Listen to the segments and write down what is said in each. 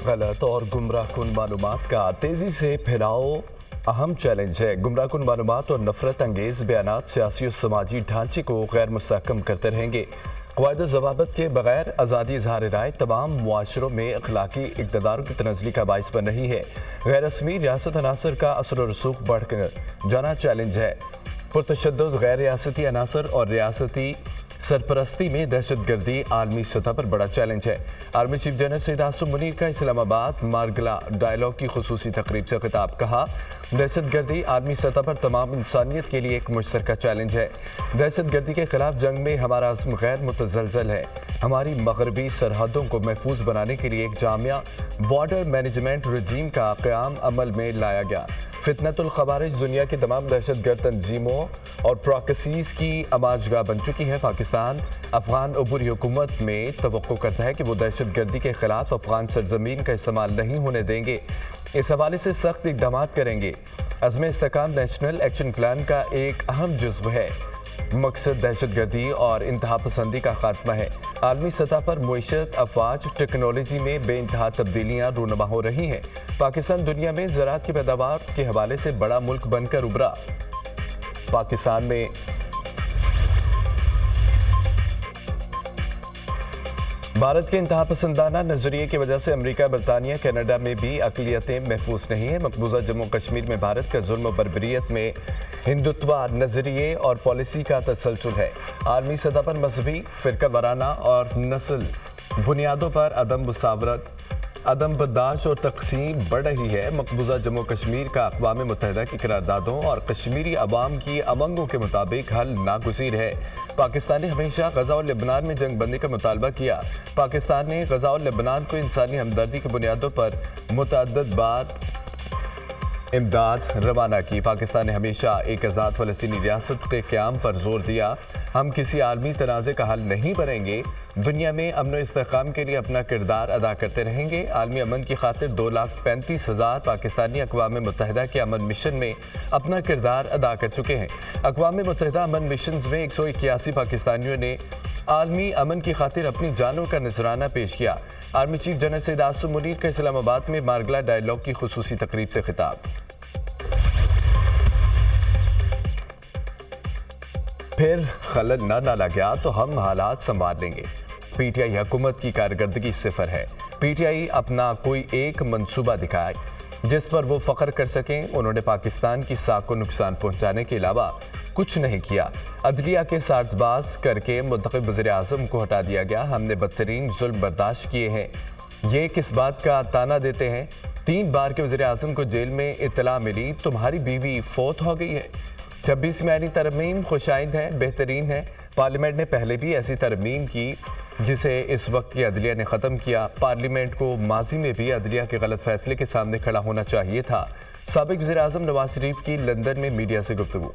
गलत और गुमराहकुन मालूमात का तेजी से फैलाव अहम चैलेंज है। गुमराहकुन मालूमात और नफरत अंगेज बयानात सियासी और समाजी ढांचे को गैर मुस्तहकम करते रहेंगे। क़वायद ज़वाबित के बगैर आज़ादी इज़हार राय तमाम मुआशरों में अखलाकी इक़्तिदार की तनज़ली का बाइस बन रही है। गैर रस्मी रियासत अनासर का असर और रसूख बढ़कर जाना चैलेंज है। पुरतशद्दुद गैर रियासती अनासर और रियासती सरपरस्ती में दहशत गर्दी आलमी सतह पर बड़ा चैलेंज है। Army chief general Syed Asim Munir का इस्लामाबाद मारगला डायलॉग की खुसूसी तकरीब से खिताब। कहा, दहशत गर्दी आलमी सतह पर तमाम इंसानियत के लिए एक मुश्तरका चैलेंज है। दहशत गर्दी के खिलाफ जंग में हमारा अज़्म गैर मुतज़लज़ल है। हमारी मगरबी सरहदों को महफूज बनाने के लिए एक जामिया बॉर्डर मैनेजमेंट रजीम का क़याम अमल में लाया गया। फितनतुल ख़वारिज दुनिया की तमाम दहशतगर्द तंजीमों और प्रॉक्सीज़ की आमाजगाह बन चुकी है। पाकिस्तान अफगान अबूरी हुकूमत में तवक्को करता है कि वो दहशत गर्दी के खिलाफ अफगान सरजमीन का इस्तेमाल नहीं होने देंगे। इस हवाले से सख्त इक़दाम करेंगे। अज़्म इस्तेहकाम नेशनल एक्शन प्लान का एक अहम जुज़्व है। मकसद दहशत गर्दी और इंतहा पसंदी का खात्मा है। आलमी सतह पर मुईशत, अफवाज, टेक्नोलॉजी में बेइंतहा तब्दीलियाँ रूनुमा हो रही हैं। पाकिस्तान दुनिया में ज़राअत की पैदावार के हवाले से बड़ा मुल्क बनकर उभरा। पाकिस्तान में भारत के इंतहा पसंदाना नजरिए की वजह से अमेरिका, बरतानिया, कनाडा में भी अक़लियतें महफूज नहीं है। मकबूजा जम्मू कश्मीर में भारत का जुल्म बर्बरियत में हिंदुत्वा नजरिए और पॉलिसी का तसलसल है। आलमी सतह पर मजहबी, फ़िरका वाराना और नस्ल बुनियादों पर अदम मुसावरत, अदम बर्दाश्त और तकसीम बढ़ रही है। मकबूजा जम्मू कश्मीर का अक़वाम मुत्तहिदा की करारदादों और कश्मीरी अवाम की अमंगों के मुताबिक हल नागुज़ीर है। पाकिस्तान ने हमेशा गज़ा और लेबनान में जंग बंदी का मुतालबा किया। पाकिस्तान ने गज़ा और लेबनान को इंसानी हमदर्दी की बुनियादों पर मुतअद्दिद बार इमदाद रवाना की। पाकिस्तान ने हमेशा एक आज़ाद फ़लस्तीनी रियासत के क़याम पर जोर दिया। हम किसी आलमी तनाज़े का हल नहीं बनेंगे। दुनिया में अमन और इस्तेहकाम के लिए अपना किरदार अदा करते रहेंगे। आलमी अमन की खातिर 2,35,000 पाकिस्तानी अक़वाम मुत्तहिदा के अमन मिशन में अपना किरदार अदा कर चुके हैं। अक़वाम मुत्तहिदा अमन मिशन में 181 पाकिस्तानियों ने आलमी अमन की खातिर अपनी जानों का नजराना पेश किया। Army chief general Syed Asim Munir का इस्लामाबाद में मारगला डायलॉग की खुसूसी तकरीब से खिताब। फिर खलल न डाला गया तो हम हालात संभाल लेंगे। पीटीआई हुकूमत की कारकर्दगी सिफर है। पीटीआई अपना कोई एक मंसूबा दिखाए जिस पर वो फख्र कर सकें। उन्होंने पाकिस्तान की साख को नुकसान पहुंचाने के अलावा कुछ नहीं किया। अदलिया के साजबाज करके मुंतखब वज़ीर-ए-आज़म को हटा दिया गया। हमने बदतरीन जुल्म बर्दाश्त किए हैं। ये किस बात का ताना देते हैं? 3 बार के वज़ीर-ए-आज़म को जेल में इत्तला मिली, तुम्हारी बीवी फौत हो गई है। 26 म्यानी तरमीम खुशाइंद है, बेहतरीन है। पार्लियामेंट ने पहले भी ऐसी तरमीम की जिसे इस वक्त की अदलिया ने ख़त्म किया। पार्लियामेंट को माजी में भी अदलिया के गलत फैसले के सामने खड़ा होना चाहिए था। साबिक़ वज़ीर-ए-आज़म नवाज शरीफ की लंदन में मीडिया से गुफ्तगू।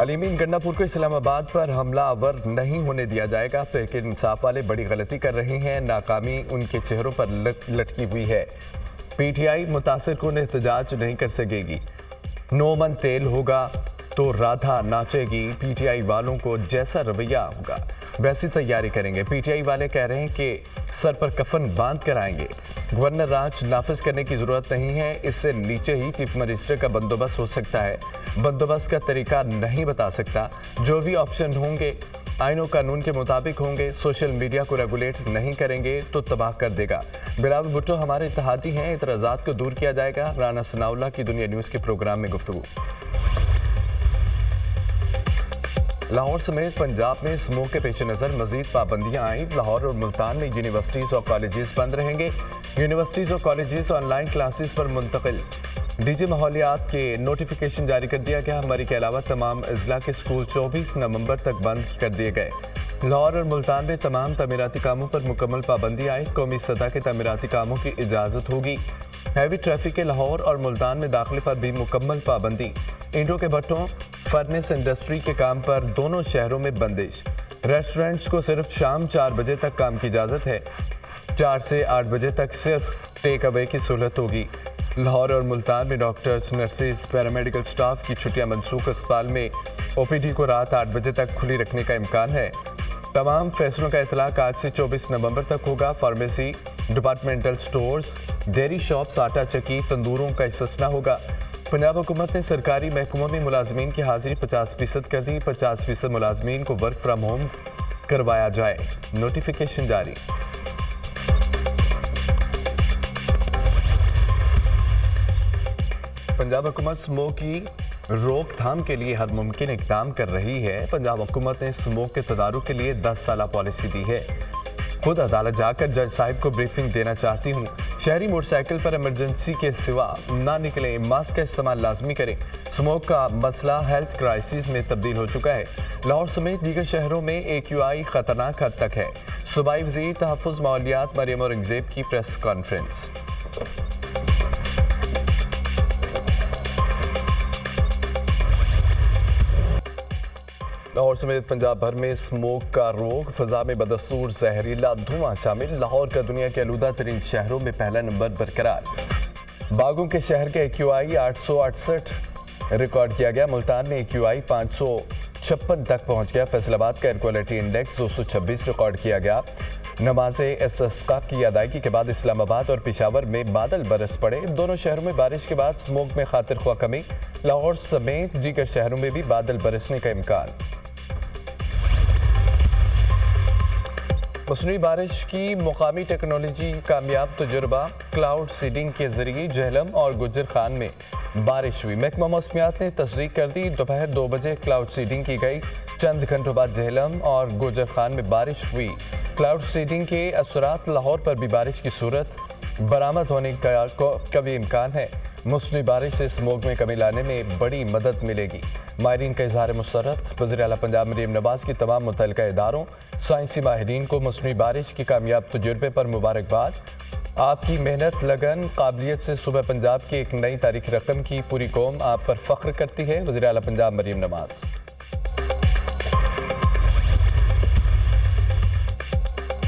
अलीमीन गन्नापुर को इस्लामाबाद पर हमला आवर नहीं होने दिया जाएगा। तहरीक इंसाफ वाले बड़ी गलती कर रहे हैं। नाकामी उनके चेहरों पर लटकी हुई है। पीटीआई मुतासिर को एहतजाज नहीं कर सकेगी। 9 मन तेल होगा तो राधा नाचेगी। पीटीआई वालों को जैसा रवैया होगा वैसी तैयारी करेंगे। पीटीआई वाले कह रहे हैं कि सर पर कफन बांध कर आएंगे। गवर्नर राज नाफिज करने की ज़रूरत नहीं है। इससे नीचे ही चीफ मिनिस्टर का बंदोबस्त हो सकता है। बंदोबस्त का तरीका नहीं बता सकता। जो भी ऑप्शन होंगे आईन और कानून के मुताबिक होंगे। सोशल मीडिया को रेगुलेट नहीं करेंगे तो तबाह कर देगा। बिलावल भुट्टो हमारे इत्तेहादी हैं, इतराज़ात को दूर किया जाएगा। राना सनाउल्लाह की दुनिया न्यूज़ के प्रोग्राम में गुफ्तगू। लाहौर समेत पंजाब में स्मोक के पेश नज़र मजीद पाबंदियाँ आई। लाहौर और मुल्तान में यूनिवर्सिटीज़ और कॉलेजेस बंद रहेंगे। यूनिवर्सिटीज़ और कॉलेजेस ऑनलाइन क्लासेस पर मुंतकिल। डीजी माहौलियात के नोटिफिकेशन जारी कर दिया गया। हमारी के अलावा तमाम अजला के स्कूल 24 नवंबर तक बंद कर दिए गए। लाहौर और मुल्तान में तमाम तमीराती कामों पर मुकम्मल पाबंदी आई। कौमी सतह के तमीराती कामों की इजाज़त होगी। हैवी ट्रैफिक के लाहौर और मुल्तान में दाखिले पर भी मुकम्मल पाबंदी। ईंटों के भट्टों, फर्नेस इंडस्ट्री के काम पर दोनों शहरों में बंदिश। रेस्टोरेंट्स को सिर्फ शाम 4 बजे तक काम की इजाज़त है। 4 से 8 बजे तक सिर्फ टेक अवे की सहूलत होगी। लाहौर और मुल्तान में डॉक्टर्स, नर्सेज, पैरामेडिकल स्टाफ की छुट्टियां मनसूख। अस्पताल में ओपीडी को रात 8 बजे तक खुली रखने का इम्कान है। तमाम फैसलों का इतलाक आज से 24 नवंबर तक होगा। Pharmacy, departmental stores, dairy shops, आटा चक्की, तंदूरों का इसtisna होगा। पंजाब हुकूमत ने सरकारी महकमों में मुलाजमीन की हाजिरी 50% कर दी। 50% मुलाजमीन को वर्क फ्राम होम करवाया जाए, नोटिफिकेशन जारी। पंजाब हुकूमत स्मोक की रोकथाम के लिए हर मुमकिन इकदाम कर रही है। पंजाब हुकूमत ने स्मोक के तदारुक के लिए 10 साला पॉलिसी दी है। खुद अदालत जाकर जज साहिब को ब्रीफिंग देना चाहती हूँ। शहरी मोटरसाइकिल पर इमरजेंसी के सिवा ना निकले, मास्क का इस्तेमाल लाजमी करें। स्मोक का मसला हेल्थ क्राइसिस में तब्दील हो चुका है। लाहौर समेत दीगर शहरों में AQI खतरनाक हद तक है। सूबाई वज़ीर तहफ़्फ़ुज़ माहौलियात मरियम औरंगज़ेब की प्रेस कॉन्फ्रेंस। लाहौर समेत पंजाब भर में स्मोक का रोग, फजा में बदस्तूर जहरीला धुआं शामिल। लाहौर का दुनिया के आलूदा तरीन शहरों में पहला नंबर बरकरार। बागों के शहर का AQI 868 रिकॉर्ड किया गया। मुल्तान में AQI 556 तक पहुंच गया। फैसलाबाद का एयर क्वालिटी इंडेक्स 226 रिकॉर्ड किया गया। नमाज़े इस्तिस्क़ा की अदायगी के बाद इस्लामाबाद और पेशावर में बादल बरस पड़े। दोनों शहरों में बारिश के बाद स्मोक में खातिर ख्वाह कमी। लाहौर समेत दीगर शहरों में भी बादल बरसने का इम्कान। मसनूई बारिश की मुकामी टेक्नोलॉजी कामयाब तजुर्बा। क्लाउड सीडिंग के जरिए जहलम और गुजर खान में बारिश हुई। महकमा मौसमियात ने तस्दीक कर दी। दोपहर 2 बजे क्लाउड सीडिंग की गई। चंद घंटों बाद जहलम और गुजर खान में बारिश हुई। क्लाउड सीडिंग के असरात लाहौर पर भी बारिश की सूरत बरामद होने का भी इम्कान है। मौसमी बारिश से स्मोक में कमी लाने में बड़ी मदद मिलेगी। माहिरीन का इजहार मुसर्रत। वज़ीर आला पंजाब मरीम नवाज की तमाम मुतल्लिका इदारों, साइंसी माहिरीन को मौसमी बारिश की कामयाब तजुर्बे पर मुबारकबाद। आपकी मेहनत, लगन, काबिलियत से सुबह पंजाब की एक नई तारीख रकम की पूरी कौम आप पर फख्र करती है। वज़ीर आला पंजाब मरीम नवाज।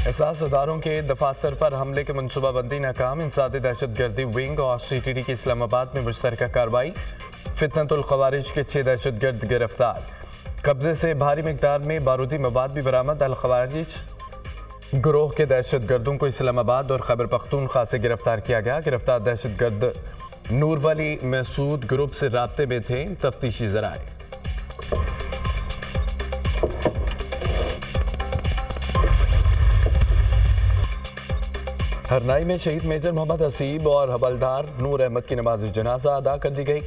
एहसास अदारों के दफातर पर हमले के मनसूबाबंदी नाकाम। इंसादी दहशतगर्दी विंग और CTD की इस्लामाबाद में मुश्तरका कार्रवाई। फितनतुल ख़वारिज के 6 दहशतगर्द गिरफ्तार। कब्जे से भारी मिकदार में बारूदी मवाद भी बरामद। अल ख़वारिज गिरोह के दहशतगर्दों को इस्लामाबाद और खैबर पख्तूनख्वा से गिरफ्तार किया गया। गिरफ्तार दहशतगर्द नूर वली मसूद ग्रुप से राब्ते में थे। तफ्तीशी ज़राए। हरनाई में शहीद मेजर मोहम्मद हसीब और हवलदार नूर अहमद की नमाज जनाजा अदा कर दी गई।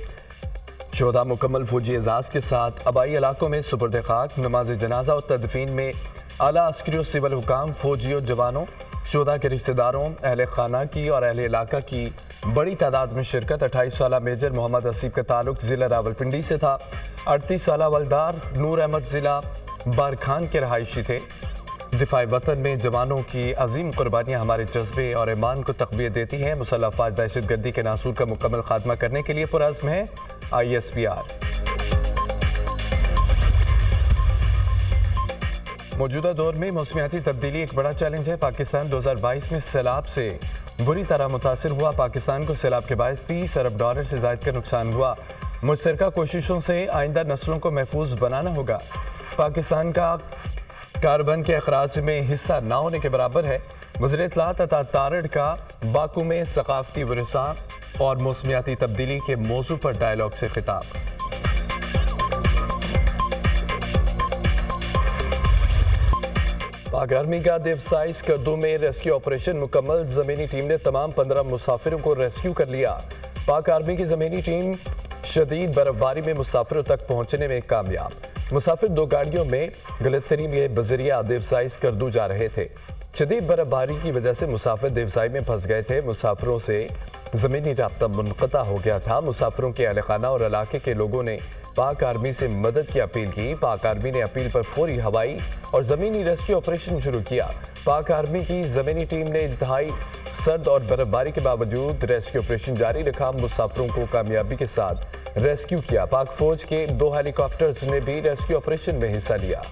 शोधा मुकम्मल फौजी एजाज के साथ आबाई इलाकों में सुपुर्द खाक। नमाज जनाजा और तदफीन में आला अस्करी और सिविल हुकाम, फौजियों, जवानों, शोधा के रिश्तेदारों, अहले खाना की और अहले इलाका की बड़ी तादाद में शिरकत। 28 साला मेजर मोहम्मद हसीब का ताल्लुक ज़िला रावलपिंडी से था। 38 साला हवलदार नूर अहमद ज़िला बारखान के रहायशी थे। दिफाई वतन में जवानों की अजीम कुर्बानियाँ हमारे जज्बे और ईमान को तक़वियत देती हैं। मुसल्लह अफ़वाज दहशतगर्दी के नासूर का मुकम्मल खात्मा करने के लिए पुरअज़्म है। ISPR। मौजूदा दौर में मौसमियाती तब्दीली एक बड़ा चैलेंज है। पाकिस्तान 2022 में सैलाब से बुरी तरह मुतासिर हुआ। पाकिस्तान को सैलाब के बायस $30 अरब से ज़ायद का नुकसान हुआ। मुश्तरका कोशिशों से आइंदा नस्लों को महफूज बनाना होगा। पाकिस्तान का कार्बन के अखराज में हिस्सा ना होने के बराबर है। वज़ीर इत्तलात अता तारड़ का बाकू में सकाफती वरसा और मौसमियाती तब्दीली के मौजू पर डायलॉग से खिताब। पाक आर्मी का देवसाई स्कर्दू में रेस्क्यू ऑपरेशन मुकम्मल। ज़मीनी टीम ने तमाम 15 मुसाफिरों को रेस्क्यू कर लिया। पाक आर्मी की ज़मीनी टीम शदीद बर्फबारी में मुसाफिरों तक पहुंचने में कामयाब। मुसाफिर 2 गाड़ियों में गलतरी में बजरिया देवसाई स्कर्दू जा रहे थे। शदीद बर्फबारी की वजह से मुसाफिर देवसाई में फंस गए थे। मुसाफिरों से ज़मीनी राब्ता मुनक़ता हो गया था। मुसाफिरों के अहले खाना और इलाके के लोगों ने पाक आर्मी से मदद की अपील की। पाक आर्मी ने अपील पर फौरी हवाई और ज़मीनी रेस्क्यू ऑपरेशन शुरू किया। पाक आर्मी की ज़मीनी टीम ने इंतहाई सर्द और बर्फबारी के बावजूद रेस्क्यू ऑपरेशन जारी रखा। मुसाफिरों को कामयाबी के साथ रेस्क्यू किया। पाक फौज के 2 हेलीकॉप्टर्स ने भी रेस्क्यू ऑपरेशन में हिस्सा लिया।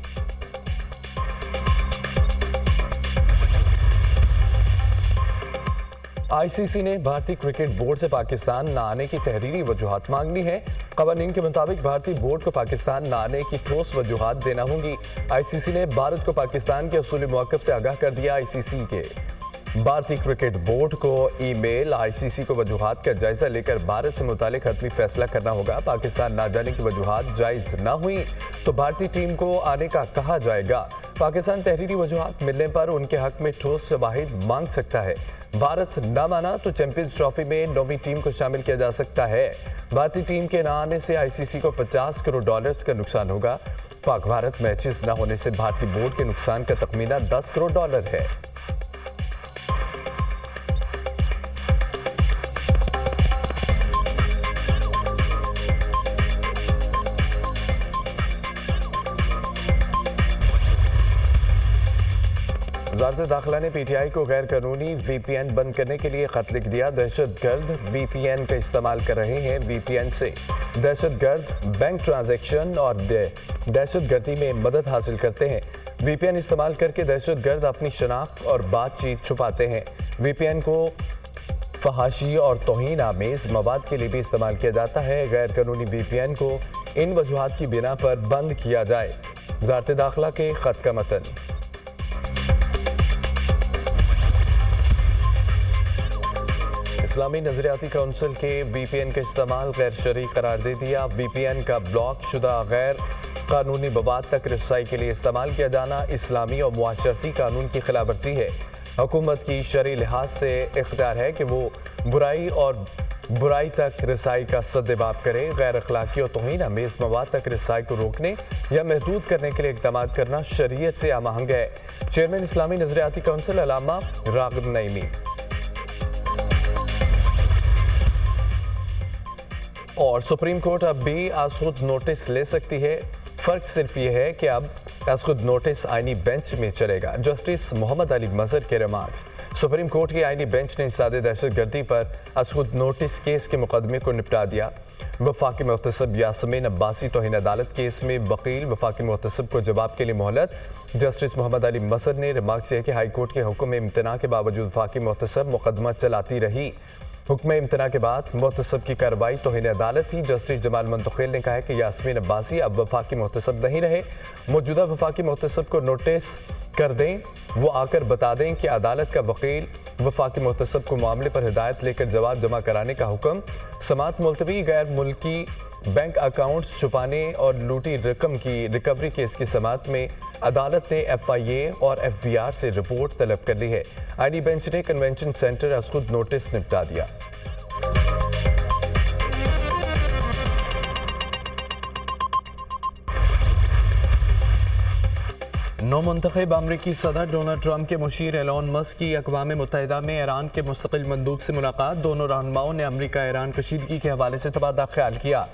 ICC ने भारतीय क्रिकेट बोर्ड से पाकिस्तान न आने की तहरीरी वजूहात मांग ली है। कवानीन के मुताबिक भारतीय बोर्ड को पाकिस्तान न आने की ठोस वजूहात देना होंगी। ICC ने भारत को पाकिस्तान के असूली मौक़िफ़ से आगाह कर दिया। ICC के भारतीय क्रिकेट बोर्ड को ईमेल ICC को वजूहात का जायजा लेकर भारत से मुतालिक हतमी फैसला करना होगा। पाकिस्तान ना जाने की वजूहात जायज़ ना हुई तो भारतीय टीम को आने का कहा जाएगा। पाकिस्तान तहरीरी वजूहात मिलने पर उनके हक में ठोस शवाहिद मांग सकता है। भारत ना माना तो चैंपियंस ट्रॉफी में 9वीं टीम को शामिल किया जा सकता है। भारतीय टीम के ना आने से ICC को $50 करोड़ का नुकसान होगा। पाक भारत मैचेस न होने से भारतीय बोर्ड के नुकसान का तखमीना $10 करोड़ है। वज़ारत दाखिला ने PTI को गैर कानूनी VPN बंद करने के लिए खत लिख दिया। दहशतगर्द VPN का इस्तेमाल कर रहे हैं। VPN से दहशतगर्द बैंक ट्रांजैक्शन और दहशतगर्दी में मदद हासिल करते हैं। VPN इस्तेमाल करके दहशतगर्द अपनी शनाख्त और बातचीत छुपाते हैं। VPN को फहाशी और तौहीन आमेज मवाद के लिए भी इस्तेमाल किया जाता है। गैर कानूनी VPN को इन वजूहात की बिना पर बंद किया जाए। वज़ारत दाखिला के खत का मतन। इस्लामी नजरियाती काउंसिल के VPN का इस्तेमाल गैर शरई करार दे दिया। VPN का ब्लॉक शुदा गैर कानूनी मवाद तक रसाई के लिए इस्तेमाल किया जाना इस्लामी और मुआशरती कानून की खिलाफ वर्जी है। हुकूमत की शरई लिहाज से इख्तियार है कि वो बुराई तक रसाई का सद्देबाब करे। गैर अखलाकी और तौहीन आमेज मवाद तक रसाई को रोकने या महदूद करने के लिए इक़दाम करना शरीयत से आमाहंग है। चेयरमैन इस्लामी नजरियाती काउंसिल अल्लामा राग़िब नईमी। और सुप्रीम कोर्ट अब भी आज़खुद नोटिस ले सकती है। फ़र्क सिर्फ ये है कि अब आज़खुद नोटिस आईनी बेंच में चलेगा। जस्टिस मोहम्मद अली मज़हर के रिमार्क्स। सुप्रीम कोर्ट की आईनी बेंच ने सादे दहशतगर्दी पर आज़खुद नोटिस केस के मुकदमे को निपटा दिया। वफाकी मुहतसब यासमीन अब्बासी तौहीन अदालत केस में वकील वफाकी मुहतसब को जवाब के लिए मोहलत। जस्टिस मोहम्मद अली मज़हर ने रिमार्क्स किया कि हाई कोर्ट के हुक्म इम्तना के बावजूद वफाकी मुहतसब मुकदमा चलाती रही। हुक्म इम्तना के बाद मुहतसब की कार्रवाई तौहीन अदालत थी। जस्टिस जमाल मंतुखेल ने कहा है कि यासमीन अब्बासी अब वफाकी मुहतसब नहीं रहे। मौजूदा वफाकी मुहतसब को नोटिस कर दें, वो आकर बता दें कि अदालत का वकील वफाकी मुहतसब को मामले पर हिदायत लेकर जवाब जमा कराने का हुक्म। समात मुलतवी गैर मुल्की बैंक अकाउंट्स छुपाने और लूटी रकम की रिकवरी केस की समात में अदालत ने FIA और FBR से रिपोर्ट तलब कर ली है। आईनी बेंच ने कन्वेंशन सेंटर आज़खुद नोटिस निपटा दिया। नौमुंतखब अमरीकी सदर डोनाल्ड ट्रंप के मुशीर एलोन मस्क की अक़वाम मुत्तहिदा में ईरान के मुस्तकिल मंदूब से मुलाकात। दोनों रहनुमाओं ने अमरीका ईरान कशीदगी के हवाले से तबादला ख्याल किया।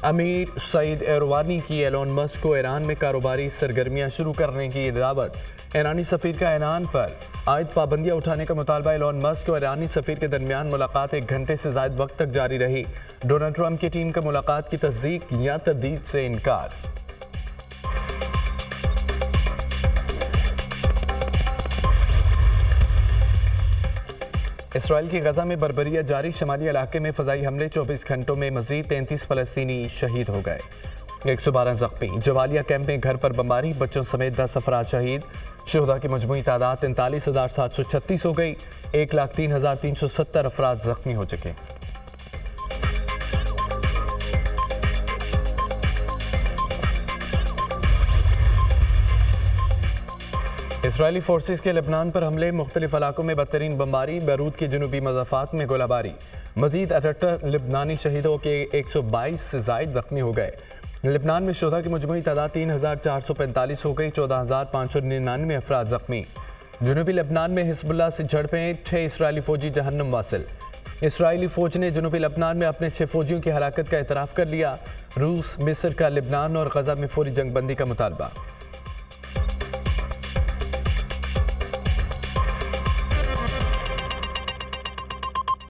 अमीर सईद एरवानी की एलोन मस्क को ईरान में कारोबारी सरगर्मियां शुरू करने की दावत। ईरानी सफ़ीर का ऐलान पर आयद पाबंदियां उठाने का मुतालबा। एलोन मस्क और ईरानी सफ़ीर के दरमियान मुलाकात 1 घंटे से ज़ायद वक्त तक जारी रही। डोनाल्ड ट्रंप की टीम का मुलाकात की तस्दीक या तरदीद से इनकार। इसराइल की गजा में बर्बरियत जारी। शमाली इलाके में फ़ज़ाई हमले। 24 घंटों में मज़ीद 33 फ़लस्तीनी शहीद हो गए। 112 ज़ख्मी। जवालिया कैंप में घर पर बमबारी। बच्चों समेत 10 अफराद शहीद। शुहदा की मजमूई तादाद 43,736 हो गई। 1,03,370 अफराद ज़ख्मी हो चुके। इसराइली फोर्सेस के लेबनान पर हमले। मुख्तलिफ इलाकों में बदतरीन बमबारी। बैरूत के जनूबी मज़ाफ़ात में गोलाबारी। मज़ीद 78 लेबनानी शहीदों के 122 से ज़ायद ज़ख्मी हो गए। लेबनान में शुहदा की मजमूई तादाद 3,445 हो गई। 14,599 अफराद ज़ख्मी। जनूबी लेबनान में हिज़्बुल्लाह से झड़पें। 6 इसराइली फ़ौजी जहन्नम वासिल। इसराइली फ़ौज ने जनूबी लेबनान में अपने 6 फ़ौजियों की हलाकत का एतराफ़ कर लिया। रूस, मिस्र का लेबनान और गजा में फौरी जंगबंदी का मुतालबा।